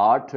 8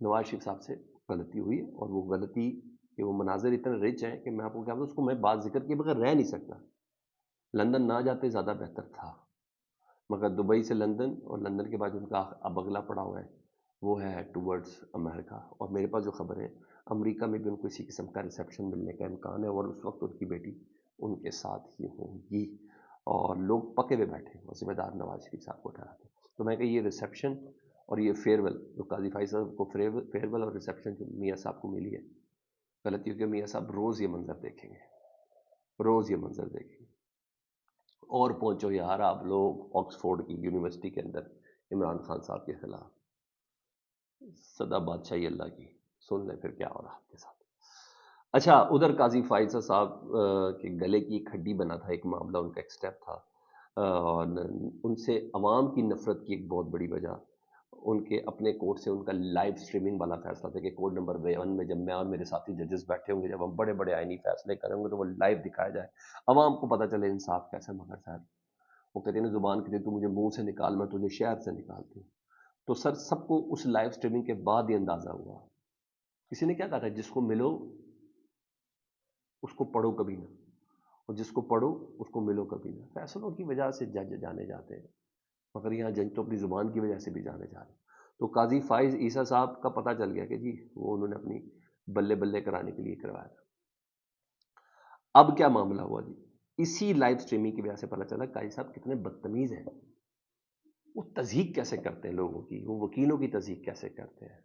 نواز شریف صاحب سے غلطی ہوئی ہے، اور وہ غلطی کہ وہ مناظر اتنے رچ ہیں کہ میں آپ کو کیا بتاؤں، اس کو میں بات ذکر کے بغیر رہ نہیں سکتا. لندن نہ جاتے زیادہ بہتر تھا، مگر دبئی سے لندن اور لندن کے بعد ان کا اب اگلا پڑا ہوا ہے وہ ہے ٹورڈز امریکہ. اور میرے پاس جو خبر ہے امریکہ میں بھی ان کو اسی قسم کا ریسیپشن ملنے کا امکان ہے، اور اس وقت ان کی بیٹی ان کے ساتھ ہی ہوں گی، اور لوگ پکے ہوئے بیٹھے ہیں اور ذمہ دار نواز شریف صاحب کو ٹھہراتے. تو میں کہ یہ ریسیپشن اور یہ فیئر جو قاضی فائز صاحب کو فیئر اور ریسیپشن جو میاں صاحب کو ملی ہے، غلطی ہو کہ میاں صاحب روز یہ منظر دیکھیں گے، روز یہ منظر دیکھیں گے. اور پہنچو یار آپ لوگ آکسفورڈ کی یونیورسٹی کے اندر عمران خان صاحب کے خلاف، سدا بادشاہی اللہ کی، سن لیں پھر کیا ہو رہا آپ کے ساتھ. اچھا، ادھر قاضی فائز صاحب کے گلے کی ایک ہڈی بنا تھا، ایک معاملہ ان کا ایک سٹیپ تھا، اور ان سے عوام کی نفرت کی ایک بہت بڑی وجہ ان کے اپنے کورٹ سے ان کا لائیو سٹریمنگ والا فیصلہ تھا کہ کورٹ نمبر 1 میں جب میں اور میرے ساتھی ججز بیٹھے ہوں گے، جب ہم بڑے بڑے آئینی فیصلے کریں گے تو وہ لائیو دکھایا جائے، عوام کو پتہ چلے انصاف کیسے. مگر صاحب وہ کہتے ہیں نا زبان کی تو مجھے منہ سے نکال، میں تجھے شہر سے نکالتی ہوں. تو سر سب کو اس لائیو سٹریمنگ کے بعد یہ اندازہ ہوا. کسی نے کیا کہا تھا، جس کو ملو اس کو پڑھو کبھی نہ، اور جس کو پڑھو اس کو ملو کبھی نہ. فیصلوں کی وجہ سے جج جانے جاتے ہیں، مگر یہاں جج تو اپنی زبان کی وجہ سے بھی جانے جا رہے ہیں. تو قاضی فائز عیسیٰ صاحب کا پتہ چل گیا کہ جی وہ انہوں نے اپنی بلے بلے کرانے کے لیے کروایا تھا. اب کیا معاملہ ہوا جی، اسی لائیو سٹریمنگ کی وجہ سے پتہ چلا قاضی صاحب کتنے بدتمیز ہیں. وہ تذیق کیسے کرتے ہیں لوگوں کی، وہ وکیلوں کی تذیق کیسے کرتے ہیں،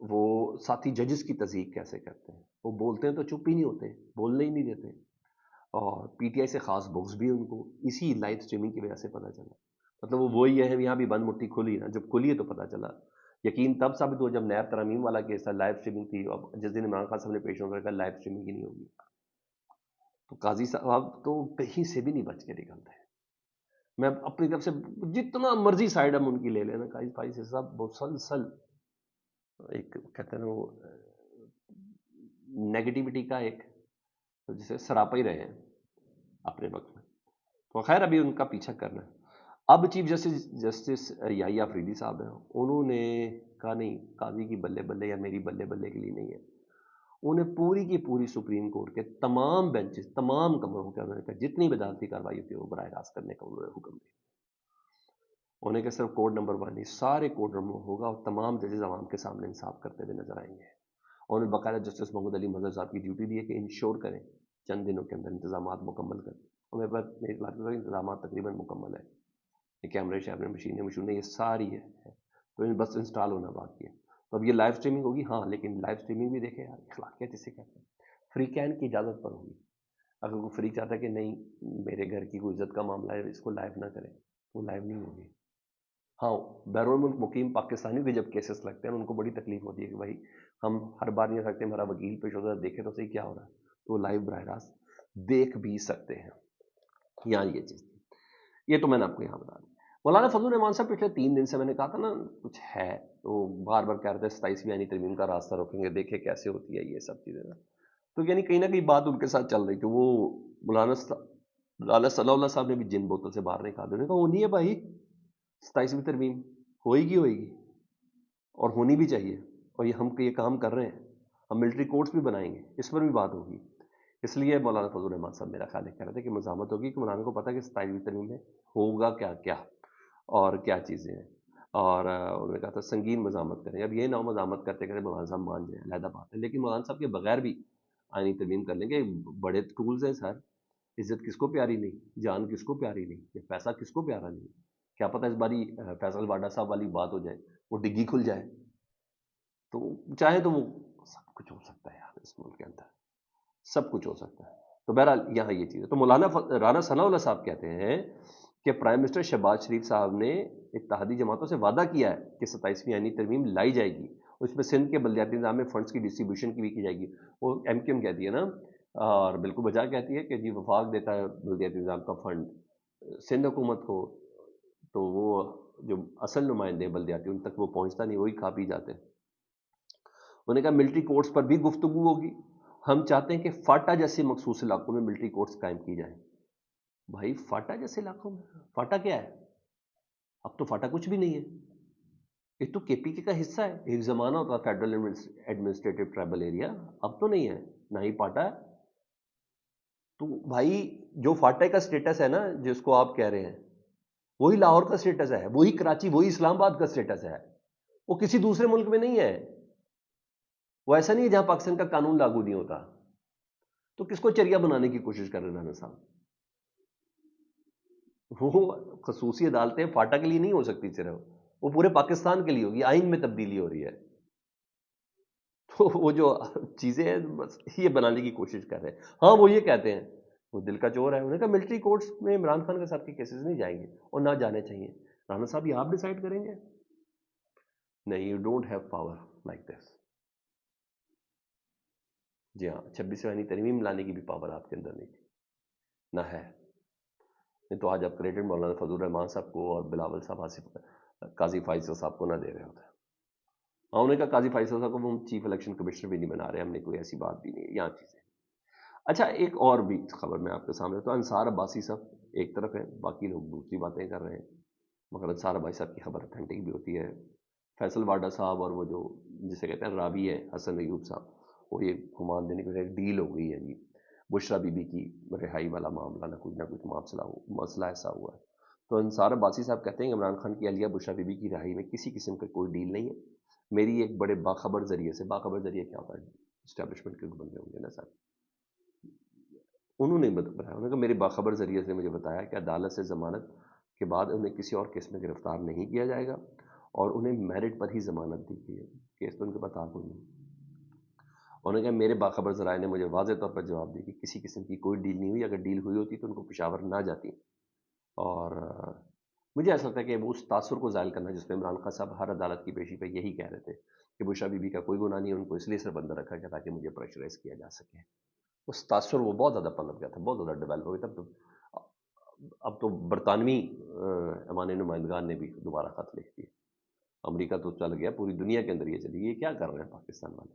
وہ ساتھی ججز کی تذیق کیسے کرتے ہیں. وہ بولتے ہیں تو چپ ہی نہیں ہوتے، بولنے ہی نہیں دیتے. اور پی ٹی آئی سے خاص بغض بھی ان کو اسی لائیو سٹریمنگ کی وجہ سے پتہ چلا. مطلب وہ وہی ہے، یہاں بھی بند مٹھی کھلی نا، جب کھلی ہے تو پتہ چلا. یقین تب ثابت ہوا جب نیب ترامیم والا کیس تھا، لائیو سٹریمنگ تھی. اب جس دن عمران خان صاحب نے پیش ہونے کا لائیو سٹریمنگ ہی نہیں ہوگی. تو قاضی صاحب تو کہیں سے بھی نہیں بچ کے نکلتے ہیں. میں اپنی طرف سے جتنا مرضی سائڈ ہم ان کی لے لینا، قاضی صاحب مسلسل ایک کہتے ہیں نا وہ نیگیٹیوٹی کا ایک جسے سراپا ہی رہے ہیں اپنے وقت میں. تو خیر ابھی ان کا پیچھا کرنا ہے. اب چیف جسٹس یحییٰ افریدی صاحب ہیں، انہوں نے کہا نہیں، قاضی کی بلے بلے یا میری بلے بلے کے لیے نہیں ہے. انہیں پوری کی پوری سپریم کورٹ کے تمام بینچز، تمام کمروں کے انہوں نے کہا جتنی بھی عدالتی کارروائی ہوتی ہے وہ براہ راست کرنے کا انہوں نے حکم دیا. انہوں نے کہا صرف کوڈ نمبر 1 نہیں، سارے کوڈ نمبر ہوگا اور تمام ججز عوام کے سامنے انصاف کرتے ہوئے نظر آئیں گے. اور انہوں نے باقاعدہ جسٹس محمد علی مظہر صاحب کی ڈیوٹی دی ہے کہ انشور کریں چند دنوں کے اندر انتظامات مکمل کریں. اور میرے پاس میرے علاقے میں انتظامات تقریباً مکمل ہے، یہ کیمرے شیمرے مشینیں یہ ساری ہے، تو بس انسٹال ہونا باقی ہے. تو اب یہ لائیو سٹریمنگ ہوگی، ہاں، لیکن لائیو سٹریمنگ بھی دیکھیں یار اخلاقیات جسے کہتے ہیں، فری کین کی اجازت پر ہوگی. اگر کوئی فری چاہتا ہے کہ نہیں میرے گھر کی کوئی عزت کا معاملہ ہے اس کو لائیو نہ کریں، وہ لائیو نہیں ہوگی. ہاں، بیرون ملک مقیم پاکستانیوں کے جب کیسز لگتے ہیں ان کو بڑی تکلیف ہوتی ہے کہ بھائی ہم ہر بار نہیں سکتے ہمارا وکیل پیش ہوتا ہے دیکھے تو صحیح کیا ہو رہا ہے، تو وہ لائیو براہ راست دیکھ بھی سکتے ہیں. یہاں یہ چیز تھی، یہ تو میں نے آپ کو یہاں بتا دیا. مولانا فضل الرحمان صاحب پچھلے 3 دن سے میں نے کہا تھا نا کچھ ہے، تو بار بار کہہ رہے تھے 27ویں آئینی ترمیم کا راستہ روکیں گے، دیکھیں کیسے ہوتی ہے یہ سب چیزیں. تو یعنی کہیں نہ کہیں بات ان کے ساتھ چل رہی تھی. وہ مولانا صلی اللہ صاحب نے بھی جن بوتل سے باہر نہیں کہا، انہوں نے کہا وہ نہیں ہے بھائی، 27ویں ترمیم ہوئے گی اور ہونی بھی چاہیے. اور یہ کام کر رہے ہیں، ہم ملٹری کورٹس بھی بنائیں گے، اس پر بھی بات ہوگی. اس لیے مولانا فضل الرحمان صاحب میرا خیال کہہ رہے تھے کہ مزاحمت ہوگی کہ مولانا کو پتا کہ 27ویں ترمیم میں ہوگا کیا کیا اور کیا چیزیں ہیں. اور انہوں نے کہا تھا سنگین مزاحمت کریں. اب یہ نہ ہو مزاحمت کرتے کرتے مولانا صاحب مان جائیں، علیحدہ بات ہے، لیکن مولانا صاحب کے بغیر بھی آئینی ترمیم کر لیں گے. بڑے ٹولز ہیں سر، عزت کس کو پیاری نہیں، جان کس کو پیاری نہیں، یہ پیسہ کس کو پیارا نہیں. کیا پتہ اس باری فیصل واڈا صاحب والی بات ہو جائے، وہ ڈگی کھل جائے، تو چاہے تو وہ سب کچھ ہو سکتا ہے یار، اس ملک کے اندر سب کچھ ہو سکتا ہے. تو بہرحال یہاں یہ چیز ہے. تو مولانا رانا ثناء اللہ صاحب کہتے ہیں کہ پرائم منسٹر شہباز شریف صاحب نے اتحادی جماعتوں سے وعدہ کیا ہے کہ 27ویں آئینی ترمیم لائی جائے گی، اس میں سندھ کے بلدیاتی نظام میں فنڈز کی ڈسٹریبیوشن کی بھی کی جائے گی. وہ ایم کیو ایم کہتی ہے نا، اور بالکل بجا کہتی ہے کہ جی وفاق دیتا ہے بلدیاتی نظام کا فنڈ سندھ حکومت کو، تو وہ جو اصل نمائندے بلدیاتی ان تک وہ پہنچتا نہیں، وہی کھا پی جاتے ہیں. انہوں نے کہا ملٹری کورٹس پر بھی گفتگو ہوگی. ہم چاہتے ہیں کہ فاٹا جیسے مخصوص علاقوں میں ملٹری کورٹس قائم کی جائیں. بھائی فاٹا جیسے علاقوں میں، فاٹا کیا ہے؟ اب تو فاٹا کچھ بھی نہیں ہے. یہ تو کے پی کے کا حصہ ہے، ایک زمانہ ہوتا فیڈرل ایڈمنسٹریٹو ٹرائبل ایریا، اب تو نہیں ہے، نہ ہی پاٹا ہے۔ تو بھائی جو فاٹا کا سٹیٹس ہے نا جس کو آپ کہہ رہے ہیں، وہی لاہور کا سٹیٹس ہے، وہی کراچی، وہی اسلام آباد کا سٹیٹس ہے، وہ کسی دوسرے ملک میں نہیں ہے۔ وہ ایسا نہیں ہے جہاں پاکستان کا قانون لاگو نہیں ہوتا۔ تو کس کو چریا بنانے کی کوشش کر رہے ہیں رانا صاحب؟ وہ خصوصی عدالتیں فاٹا کے لیے نہیں ہو سکتی صرف، وہ پورے پاکستان کے لیے ہوگی، آئین میں تبدیلی ہو رہی ہے۔ تو وہ جو چیزیں ہیں بس یہ بنانے کی کوشش کر رہے ہیں۔ ہاں وہ یہ کہتے ہیں، وہ دل کا چور ہے، انہوں نے کہا ملٹری کورٹس میں عمران خان کے ساتھ کے کیسز نہیں جائیں گے اور نہ جانے چاہیے۔ رانا صاحب یہ آپ ڈیسائیڈ کریں گے؟ نہیں، you don't have power like this. جی ہاں، 26ویں ترمیم لانے کی بھی پاور آپ کے اندر نہیں تھی، نہ ہے۔ نہیں تو آج آپ کریڈٹ مولانا فضل الرحمان صاحب کو اور بلاول صاحب، آصف قاضی فائز صاحب کو نہ دے رہے ہوتے۔ ہاں، انہوں نے کہا قاضی فائز صاحب کو ہم چیف الیکشن کمشنر بھی نہیں بنا رہے، ہم نے کوئی ایسی بات بھی نہیں ہے، یہاں چیزیں۔ اچھا ایک اور بھی خبر میں آپ کے سامنے، تو انصار عباسی صاحب ایک طرف ہے، باقی لوگ دوسری باتیں کر رہے ہیں، مگر انصار عباسی صاحب کی خبر اتھینٹک بھی ہوتی ہے۔ فیصل واڈا صاحب اور وہ جو جسے کہتے ہیں راوی ہے حسن ایوب صاحب، وہ یہ گمان دینے کے ایک ڈیل ہو گئی ہے جی، بشرا بی بی کی رہائی والا معاملہ، نہ کچھ مسئلہ ایسا ہوا ہے۔ تو انصار عباسی صاحب کہتے ہیں کہ عمران خان کی اہلیہ بشرا بی بی کی رہائی میں کسی قسم کا کوئی ڈیل نہیں ہے۔ میری ایک بڑے باخبر ذریعے سے، باخبر ذریعے کیا ہوتا ہے، اسٹیبلشمنٹ کے بندے ہوں گے نا سر، انہوں نے بتایا، انہوں نے کہا میرے باخبر ذریعے سے مجھے بتایا کہ عدالت سے ضمانت کے بعد انہیں کسی اور کیس میں گرفتار نہیں کیا جائے گا اور انہیں میرٹ پر ہی ضمانت دی گئی ہے، کیس تو ان کے پاس تھا کوئی نہیں۔ انہوں نے کہا میرے باخبر ذرائع نے مجھے واضح طور پر جواب دی کہ کسی قسم کی کوئی ڈیل نہیں ہوئی، اگر ڈیل ہوئی ہوتی تو ان کو پشاور نہ جاتی۔ اور مجھے ایسا لگتا ہے کہ وہ اس تاثر کو زائل کرنا جس میں عمران خان صاحب ہر عدالت کی پیشی پہ یہی کہہ رہے تھے کہ بشرا بی بی کا کوئی گناہ نہیں ہے، ان کو اس لیے صرف اندر رکھا گیا تاکہ مجھے پریشرائز کیا جا سکے۔ اس تاثر وہ بہت زیادہ پنپ گیا تھا، بہت زیادہ ڈیولپ ہو گیا تھا۔ اب تو برطانوی ایوان نمائندگان نے بھی دوبارہ خط لکھ دیا، امریکہ تو چل گیا، پوری دنیا کے اندر یہ چلی گئی، یہ کیا کر رہے ہیں پاکستان والے؟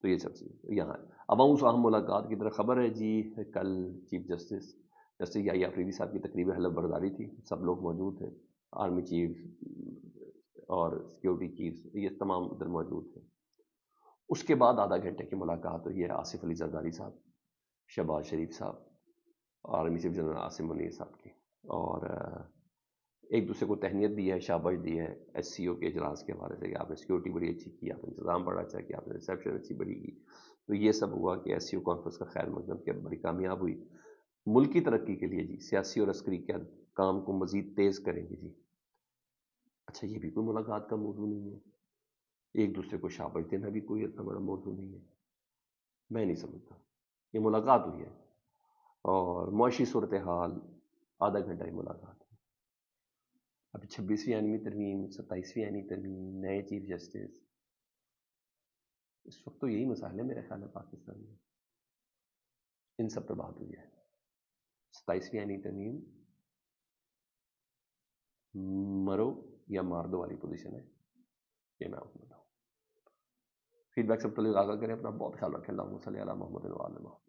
تو یہ سب چیز یہاں عوام صاحب ملاقات کی طرح خبر ہے جی، کل چیف جسٹس یحییٰ آفریدی صاحب کی تقریب حلف برداری تھی، سب لوگ موجود تھے، آرمی چیف اور سیکیورٹی چیف یہ تمام ادھر موجود تھے۔ اس کے بعد آدھا گھنٹے کی ملاقات ہوئی ہے آصف علی زرداری صاحب، شہباز شریف صاحب، army chief general Asim Munir صاحب کی، اور ایک دوسرے کو تہنیت دی ہے، شاباش دی ہے ایس سی او کے اجلاس کے حوالے سے کہ آپ نے سیکورٹی بڑی اچھی کی، آپ نے انتظام بڑا اچھا کیا، آپ نے ریسیپشن اچھی بڑی کی۔ تو یہ سب ہوا کہ ایس سی او کانفرنس کا خیر مقدم کیا، بڑی کامیاب ہوئی ملک کی ترقی کے لیے جی، سیاسی اور عسکری کیا کام کو مزید تیز کریں گے جی۔ اچھا یہ بھی کوئی ملاقات کا موضوع نہیں ہے، ایک دوسرے کو شاباش دینا بھی کوئی اتنا بڑا موضوع نہیں ہے، میں نہیں سمجھتا۔ یہ ملاقات ہوئی ہے اور معاشی صورتحال آدھا گھنٹہ ہی ملاقات ہے۔ اب 26ویں آئینی ترمیم، 27ویں آئینی ترمیم، نئے چیف جسٹس، اس وقت تو یہی مسائل ہے میرے خیال ہے پاکستان میں، ان سب پہ بات ہوئی ہے۔ 27ویں آئینی ترمیم مرو یا مار دو والی پوزیشن ہے، یہ میں آپ کو بتاؤں۔ فیڈ بیک سب تلے آگاہ کریں، اپنا بہت خیال رکھیں، اللہم صلی علی محمد و علی محمد۔